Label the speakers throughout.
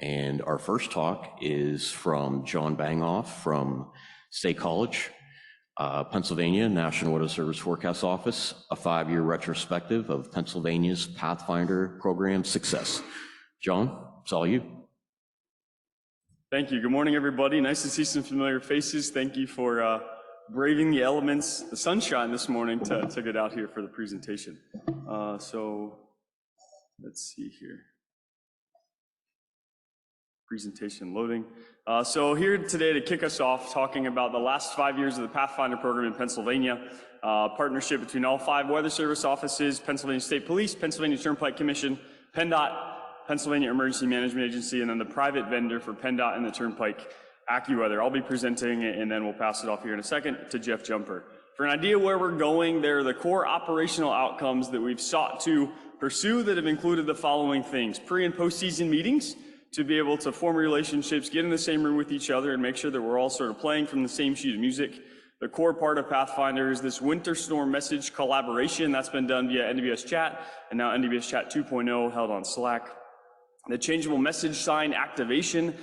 Speaker 1: And our first talk is from John Bangoff from State College, Pennsylvania, National Weather Service Forecast Office, a 5-year retrospective of Pennsylvania's Pathfinder program success. John, it's all you.
Speaker 2: Thank you. Good morning, everybody. Nice to see some familiar faces. Thank you for braving the elements, the sunshine this morning to get out here for the presentation. So let's see here. Presentation loading. So here today to kick us off, talking about the last 5 years of the Pathfinder program in Pennsylvania, partnership between all 5 Weather Service offices, Pennsylvania State Police, Pennsylvania Turnpike Commission, PennDOT, Pennsylvania Emergency Management Agency, and then the private vendor for PennDOT and the Turnpike, AccuWeather. I'll be presenting, and then we'll pass it off here in a second to Jeff Jumper. For an idea where we're going, there are the core operational outcomes that we've sought to pursue that have included the following things: pre- and post-season meetings, to be able to form relationships, get in the same room with each other, and make sure that we're all sort of playing from the same sheet of music. The core part of Pathfinder is this winter storm message collaboration that's been done via NWS Chat, and now NWS Chat 2.0 held on Slack. The changeable message sign activation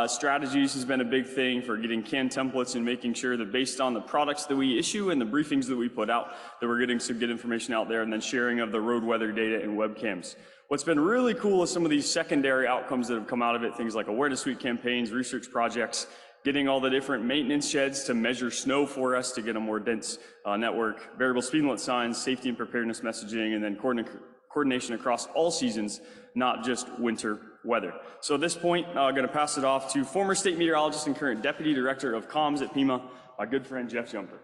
Speaker 2: strategies has been a big thing for getting canned templates and making sure that based on the products that we issue and the briefings that we put out, that we're getting some good information out there, and then sharing of the road weather data and webcams. What's been really cool is some of these secondary outcomes that have come out of it, things like awareness week campaigns, research projects, getting all the different maintenance sheds to measure snow for us to get a more dense network, variable speed limit signs, safety and preparedness messaging, and then coordination across all seasons, not just winter weather. So at this point, I'm going to pass it off to former state meteorologist and current deputy director of comms at PEMA, my good friend Jeff Jumper.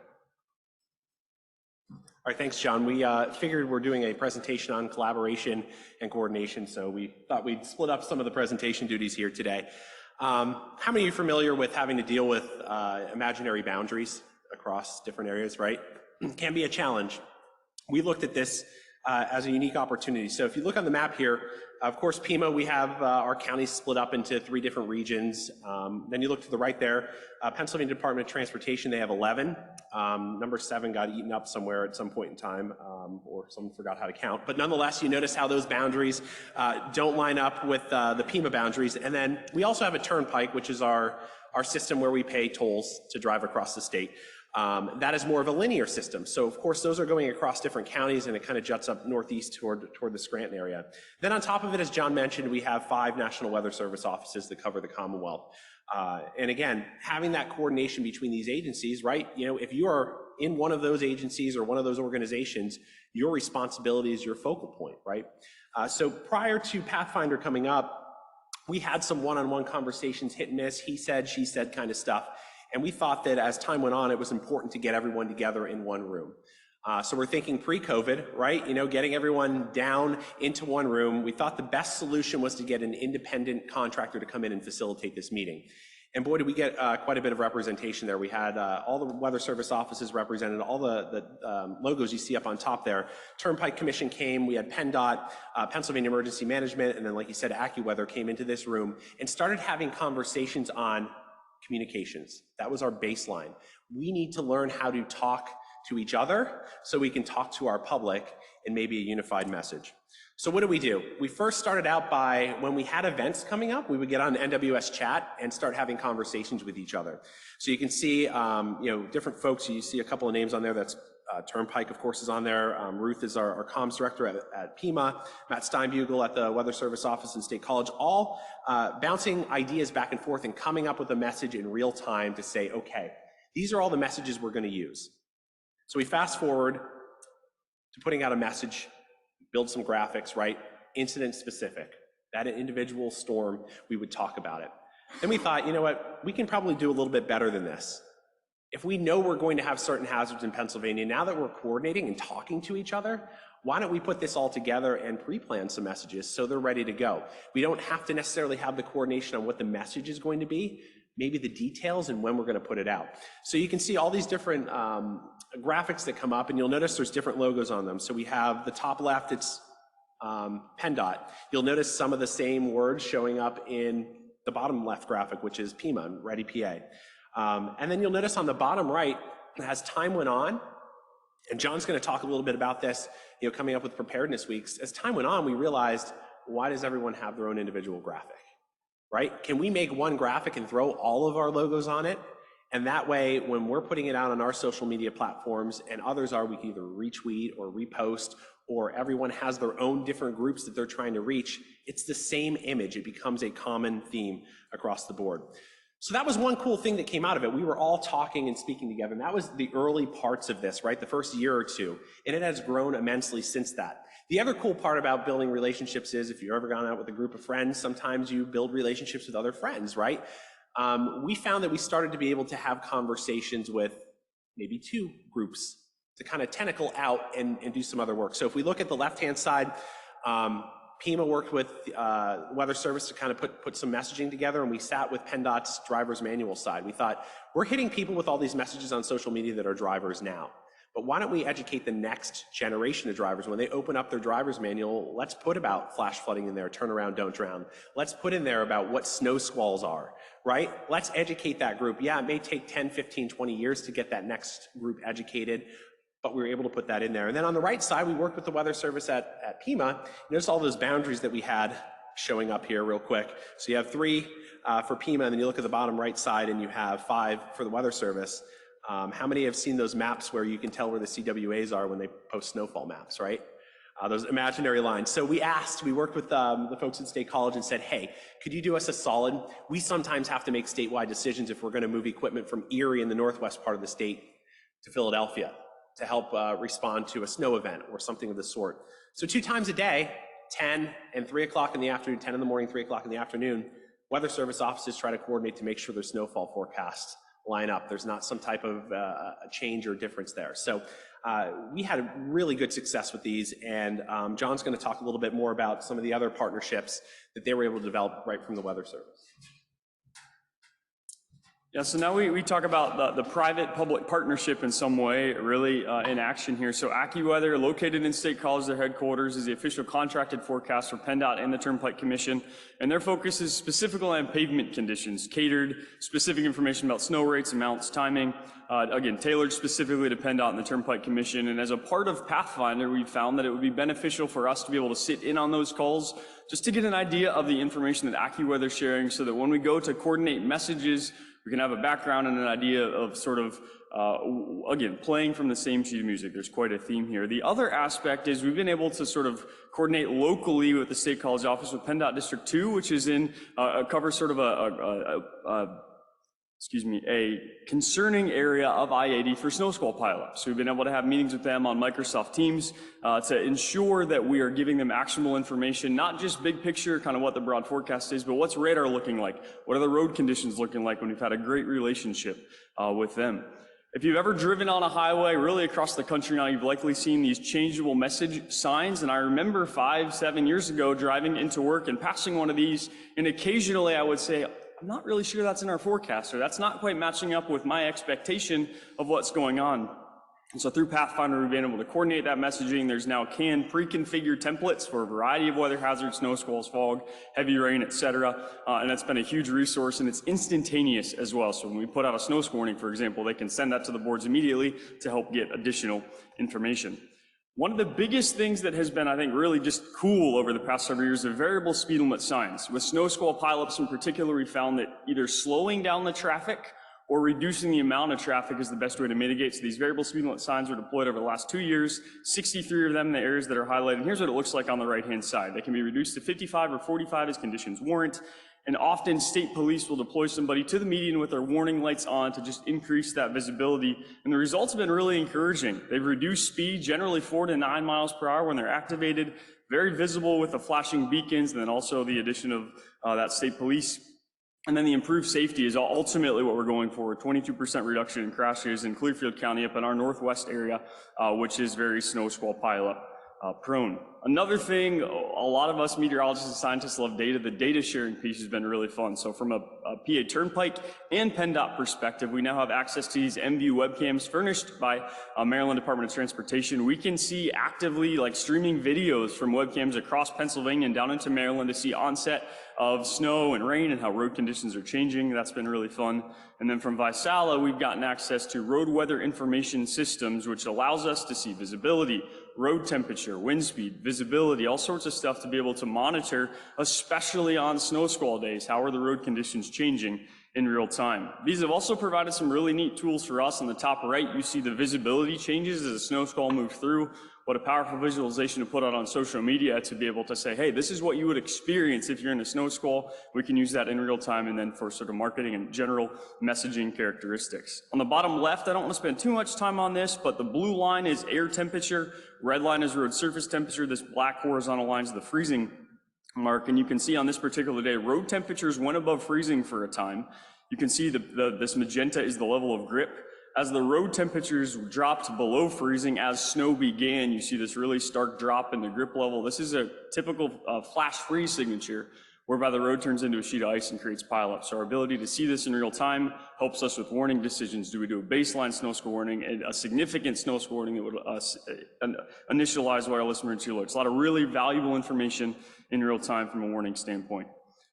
Speaker 3: All right, thanks, John. We figured we're doing a presentation on collaboration and coordination, so we thought we'd split up some of the presentation duties here today. How many of you are familiar with having to deal with imaginary boundaries across different areas, right? It can be a challenge. We looked at this as a unique opportunity. So if you look on the map here, of course, PEMA, we have our counties split up into 3 different regions. Then you look to the right there, Pennsylvania Department of Transportation, they have 11. Number 7 got eaten up somewhere at some point in time, or someone forgot how to count. But nonetheless, you notice how those boundaries don't line up with the PEMA boundaries. And then we also have a turnpike, which is our system where we pay tolls to drive across the state. That is more of a linear system. So of course, those are going across different counties, and it kind of juts up northeast toward the Scranton area. Then on top of it, as John mentioned, we have 5 National Weather Service offices that cover the Commonwealth. And again, having that coordination between these agencies, right? You know, if you are in one of those agencies or one of those organizations, your responsibility is your focal point, right? So prior to Pathfinder coming up, we had some one-on-one conversations, hit and miss, he said, she said kind of stuff. And we thought that as time went on, it was important to get everyone together in one room. So we're thinking pre-COVID, right? You know, getting everyone down into one room. We thought the best solution was to get an independent contractor to come in and facilitate this meeting. And boy, did we get quite a bit of representation there. We had all the Weather Service offices represented, all the logos you see up on top there. Turnpike Commission came, we had PennDOT, Pennsylvania Emergency Management, and then like you said, AccuWeather came into this room and started having conversations on communications. That was our baseline. We need to learn how to talk to each other so we can talk to our public in maybe a unified message. So what do? We first started out by, when we had events coming up, we would get on NWS Chat and start having conversations with each other. So you can see, you know, different folks. You see a couple of names on there. That's Turnpike, of course, is on there. Ruth is our comms director at PEMA. Matt Steinbugle at the Weather Service office in State College, all bouncing ideas back and forth and coming up with a message in real time to say, okay, these are all the messages we're going to use. So we fast forward to putting out a message, build some graphics, right? Incident specific. That individual storm, we would talk about it. Then we thought, you know what, we can probably do a little bit better than this. If we know we're going to have certain hazards in Pennsylvania, now that we're coordinating and talking to each other, why don't we put this all together and pre-plan some messages so they're ready to go? We don't have to necessarily have the coordination on what the message is going to be, maybe the details and when we're going to put it out. So you can see all these different graphics that come up, and you'll notice there's different logos on them. So we have the top left, it's PennDOT. You'll notice some of the same words showing up in the bottom left graphic, which is PEMA, Ready PA. And then you'll notice on the bottom right, as time went on, and John's going to talk a little bit about this, you know, coming up with preparedness weeks. As time went on, we realized, why does everyone have their own individual graphic? right? Can we make one graphic and throw all of our logos on it? And that way, when we're putting it out on our social media platforms and others are, we can either retweet or repost, or everyone has their own different groups that they're trying to reach. It's the same image. It becomes a common theme across the board. So that was one cool thing that came out of it. We were all talking and speaking together, and that was the early parts of this, right? The first year or two, and it has grown immensely since that. The other cool part about building relationships is if you've ever gone out with a group of friends, sometimes you build relationships with other friends, right? We found that we started to be able to have conversations with maybe two groups to kind of tentacle out and do some other work. So if we look at the left-hand side, Pima worked with Weather Service to kind of put some messaging together, and we sat with PennDOT's driver's manual side. We thought, we're hitting people with all these messages on social media that are drivers now, but why don't we educate the next generation of drivers? When they open up their driver's manual, let's put about flash flooding in there, turn around, don't drown. Let's put in there about what snow squalls are, right? Let's educate that group. Yeah, it may take 10, 15, 20 years to get that next group educated, but we were able to put that in there. And then on the right side, we worked with the Weather Service at Pima. Notice all those boundaries that we had showing up here real quick. So you have 3 for Pima, and then you look at the bottom right side and you have 5 for the Weather Service. How many have seen those maps where you can tell where the CWAs are when they post snowfall maps, right? Those imaginary lines. So we worked with the folks at State College and said, hey, could you do us a solid? We sometimes have to make statewide decisions if we're going to move equipment from Erie in the northwest part of the state to Philadelphia to help respond to a snow event or something of the sort. So 2 times a day, 10 and 3 o'clock in the afternoon, 10 in the morning, 3 o'clock in the afternoon, Weather Service offices try to coordinate to make sure their snowfall forecasts line up. There's not some type of a change or difference there. So we had really good success with these, and John's going to talk a little bit more about some of the other partnerships that they were able to develop right from the Weather Service.
Speaker 2: Yeah, so now we talk about the private-public partnership in some way, really in action here. So AccuWeather, located in State College, their headquarters, is the official contracted forecast for PennDOT and the Turnpike Commission, and their focus is specifically on pavement conditions, catered specific information about snow rates, amounts, timing, again, tailored specifically to PennDOT and the Turnpike Commission. And as a part of Pathfinder, we found that it would be beneficial for us to be able to sit in on those calls just to get an idea of the information that AccuWeather is sharing, so that when we go to coordinate messages, we can have a background and an idea of sort of, again, playing from the same sheet of music. There's quite a theme here. The other aspect is we've been able to sort of coordinate locally with the State College office with PennDOT District 2, which is covers sort of a concerning area of I-80 for snow squall pileup. So we've been able to have meetings with them on Microsoft Teams to ensure that we are giving them actionable information, not just big picture, kind of what the broad forecast is, but what's radar looking like? What are the road conditions looking like when we've had a great relationship with them? If you've ever driven on a highway really across the country now, you've likely seen these changeable message signs. And I remember 5-7 years ago driving into work and passing one of these, and occasionally I would say, I'm not really sure that's in our forecast, or that's not quite matching up with my expectation of what's going on. And so through Pathfinder, we've been able to coordinate that messaging. There's now canned pre-configured templates for a variety of weather hazards, snow squalls, fog, heavy rain, etc. And that's been a huge resource, and it's instantaneous as well. So when we put out a snow warning, for example, they can send that to the boards immediately to help get additional information. One of the biggest things that has been, I think, really just cool over the past several years are variable speed limit signs. With snow squall pileups in particular, we found that either slowing down the traffic or reducing the amount of traffic is the best way to mitigate. So these variable speed limit signs were deployed over the last 2 years, 63 of them in the areas that are highlighted. Here's what it looks like on the right-hand side. They can be reduced to 55 or 45 as conditions warrant. And often state police will deploy somebody to the median with their warning lights on to just increase that visibility. And the results have been really encouraging. They've reduced speed, generally 4 to 9 miles per hour when they're activated, very visible with the flashing beacons, and then also the addition of that state police. And then the improved safety is ultimately what we're going for, a 22% reduction in crashes in Clearfield County up in our northwest area, which is very snow squall pileup prone. Another thing, a lot of us meteorologists and scientists love data. The data sharing piece has been really fun. So from a PA Turnpike and PennDOT perspective, we now have access to these MView webcams furnished by Maryland Department of Transportation. We can see actively like streaming videos from webcams across Pennsylvania and down into Maryland to see onset of snow and rain and how road conditions are changing. That's been really fun. And then from Visala, we've gotten access to road weather information systems, which allows us to see visibility, road temperature, wind speed, visibility, all sorts of stuff to be able to monitor, especially on snow squall days. How are the road conditions changing in real time? These have also provided some really neat tools for us. On the top right, you see the visibility changes as a snow squall moves through. What a powerful visualization to put out on social media to be able to say, hey, this is what you would experience if you're in a snow squall. We can use that in real time, and then for sort of marketing and general messaging characteristics. On the bottom left, I don't want to spend too much time on this, but the blue line is air temperature, red line is road surface temperature, this black horizontal line is the freezing mark, and you can see on this particular day, road temperatures went above freezing for a time. You can see this magenta is the level of grip. As the road temperatures dropped below freezing, as snow began, you see this really stark drop in the grip level. This is a typical flash freeze signature, whereby the road turns into a sheet of ice and creates pileup. So our ability to see this in real time helps us with warning decisions. Do we do a baseline snow squall warning, and a significant snow squall warning that would initialize wireless emergency alerts? A lot of really valuable information in real time from a warning standpoint.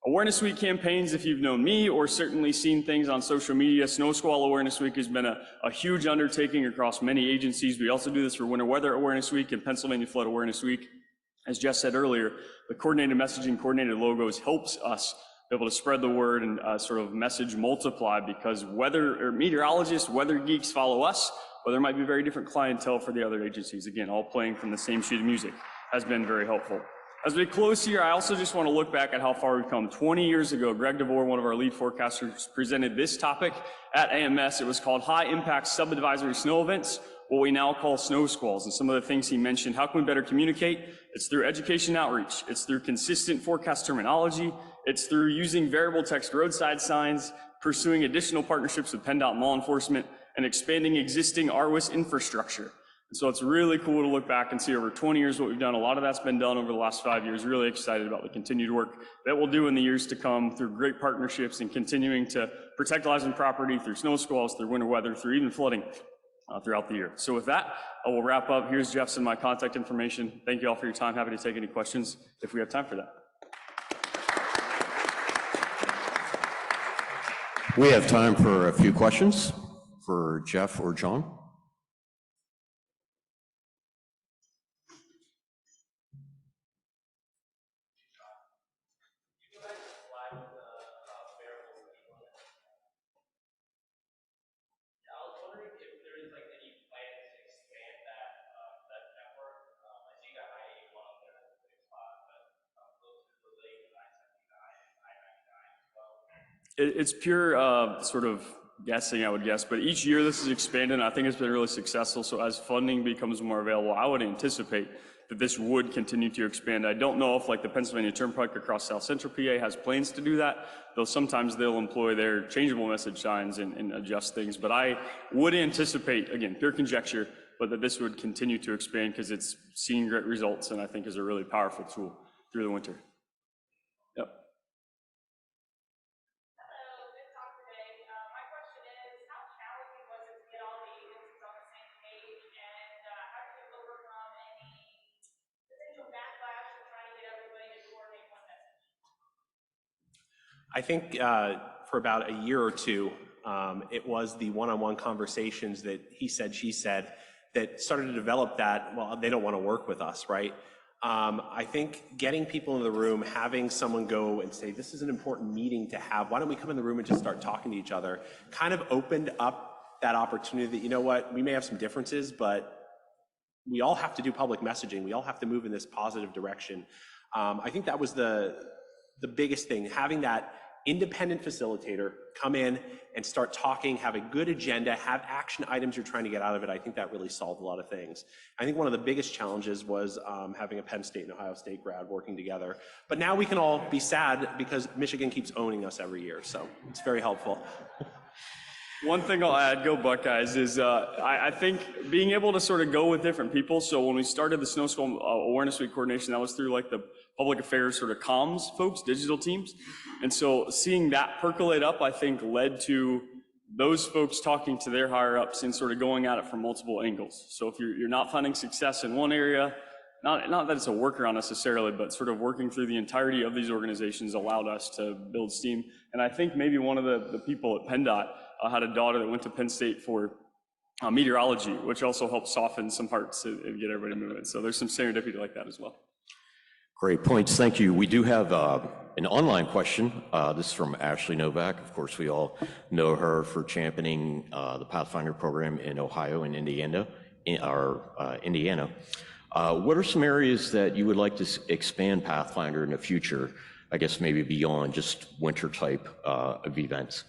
Speaker 2: Awareness Week campaigns, if you've known me or certainly seen things on social media, Snow Squall Awareness Week has been a huge undertaking across many agencies. We also do this for Winter Weather Awareness Week and Pennsylvania Flood Awareness Week. As Jess said earlier, the coordinated messaging, coordinated logos helps us be able to spread the word and sort of message multiply, because meteorologists, weather geeks follow us, but there might be very different clientele for the other agencies. Again, all playing from the same sheet of music has been very helpful. As we close here, I also just want to look back at how far we've come. 20 years ago, Greg DeVore, one of our lead forecasters, presented this topic at AMS. It was called High Impact Subadvisory Snow Events, what we now call snow squalls. And some of the things he mentioned, how can we better communicate? It's through education outreach. It's through consistent forecast terminology. It's through using variable text roadside signs, pursuing additional partnerships with PennDOT and law enforcement, and expanding existing RWIS infrastructure. So it's really cool to look back and see over 20 years what we've done. A lot of that's been done over the last 5 years. Really excited about the continued work that we'll do in the years to come through great partnerships and continuing to protect lives and property through snow squalls, through winter weather, through even flooding throughout the year. So with that, I will wrap up. Here's Jeff's and my contact information. Thank you all for your time. Happy to take any questions if we have time for that.
Speaker 1: We have time for a few questions for Jeff or John.
Speaker 2: It's pure sort of guessing, I would guess, but each year this is expanded, and I think it's been really successful. So as funding becomes more available, I would anticipate that this would continue to expand. I don't know if like the Pennsylvania Turnpike across South Central PA has plans to do that, though sometimes they'll employ their changeable message signs and adjust things. But I would anticipate, again, pure conjecture, but that this would continue to expand because it's seen great results, and I think is a really powerful tool through the winter. Yep.
Speaker 3: I think for about a year or two, it was the one-on-one conversations that he said, she said, that started to develop that, well, they don't want to work with us, right? I think getting people in the room, having someone go and say, this is an important meeting to have, why don't we come in the room and just start talking to each other, kind of opened up that opportunity that, you know what, we may have some differences, but we all have to do public messaging. We all have to move in this positive direction. I think that was the biggest thing, having that independent facilitator come in and start talking, have a good agenda, have action items you're trying to get out of it. I think that really solved a lot of things. I think one of the biggest challenges was having a Penn State and Ohio State grad working together. But now we can all be sad because Michigan keeps owning us every year, so it's very helpful.
Speaker 2: One thing I'll add, go Buckeyes, is I think being able to sort of go with different people. So when we started the Snow Squall Awareness Week coordination, that was through like the public affairs sort of comms folks, digital teams. And so seeing that percolate up, I think led to those folks talking to their higher ups and sort of going at it from multiple angles. So if you're not finding success in one area, not that it's a workaround necessarily, but sort of working through the entirety of these organizations allowed us to build steam. And I think maybe one of the people at PennDOT had a daughter that went to Penn State for meteorology, which also helps soften some hearts and get everybody moving. So there's some serendipity like that as well.
Speaker 1: Great points, thank you. We do have an online question. This is from Ashley Novak. Of course, we all know her for championing the Pathfinder program in Ohio and Indiana. What are some areas that you would like to expand Pathfinder in the future? I guess maybe beyond just winter type of events.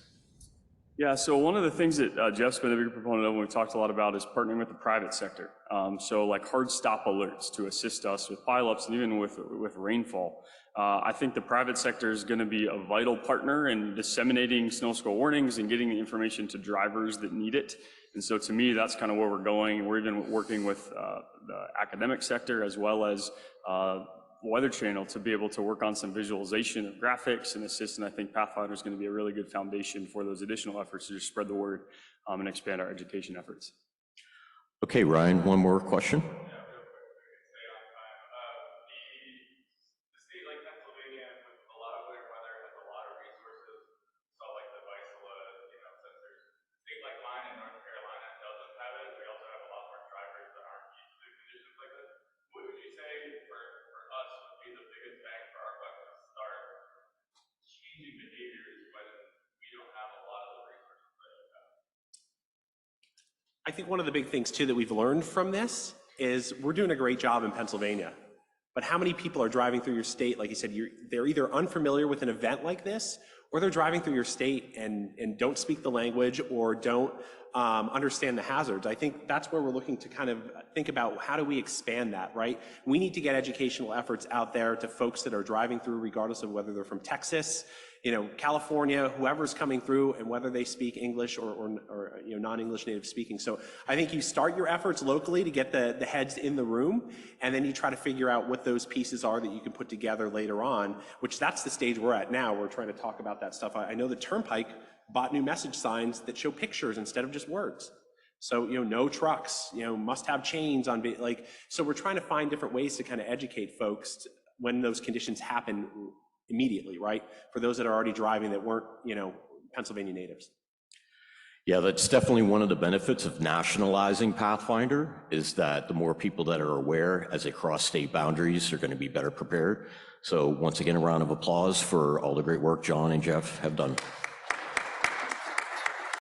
Speaker 2: Yeah, so one of the things that Jeff's been a big proponent of and we've talked a lot about is partnering with the private sector. So like hard stop alerts to assist us with pileups and even with rainfall. I think the private sector is going to be a vital partner in disseminating snow squall warnings and getting the information to drivers that need it. And so to me, that's kind of where we're going. We're even working with the academic sector as well as Weather Channel to be able to work on some visualization of graphics and assist, and I think Pathfinder is going to be a really good foundation for those additional efforts to just spread the word and expand our education efforts.
Speaker 1: Okay, Ryan, one more question.
Speaker 3: I think one of the big things too that we've learned from this is we're doing a great job in Pennsylvania, but how many people are driving through your state, like you said, they're either unfamiliar with an event like this, or they're driving through your state and don't speak the language or don't understand the hazards. I think that's where we're looking to kind of think about how do we expand that, right? We need to get educational efforts out there to folks that are driving through, regardless of whether they're from Texas, California, whoever's coming through, and whether they speak English or non-English native speaking. So I think you start your efforts locally to get the heads in the room, and then you try to figure out what those pieces are that you can put together later on, which that's the stage we're at now. We're trying to talk about that stuff. I know the Turnpike bought new message signs that show pictures instead of just words. So, no trucks, must have chains on, so we're trying to find different ways to kind of educate folks when those conditions happen immediately, right? For those that are already driving that weren't, Pennsylvania natives.
Speaker 1: Yeah, that's definitely one of the benefits of nationalizing Pathfinder is that the more people that are aware as they cross state boundaries are going to be better prepared. So once again, a round of applause for all the great work John and Jeff have done.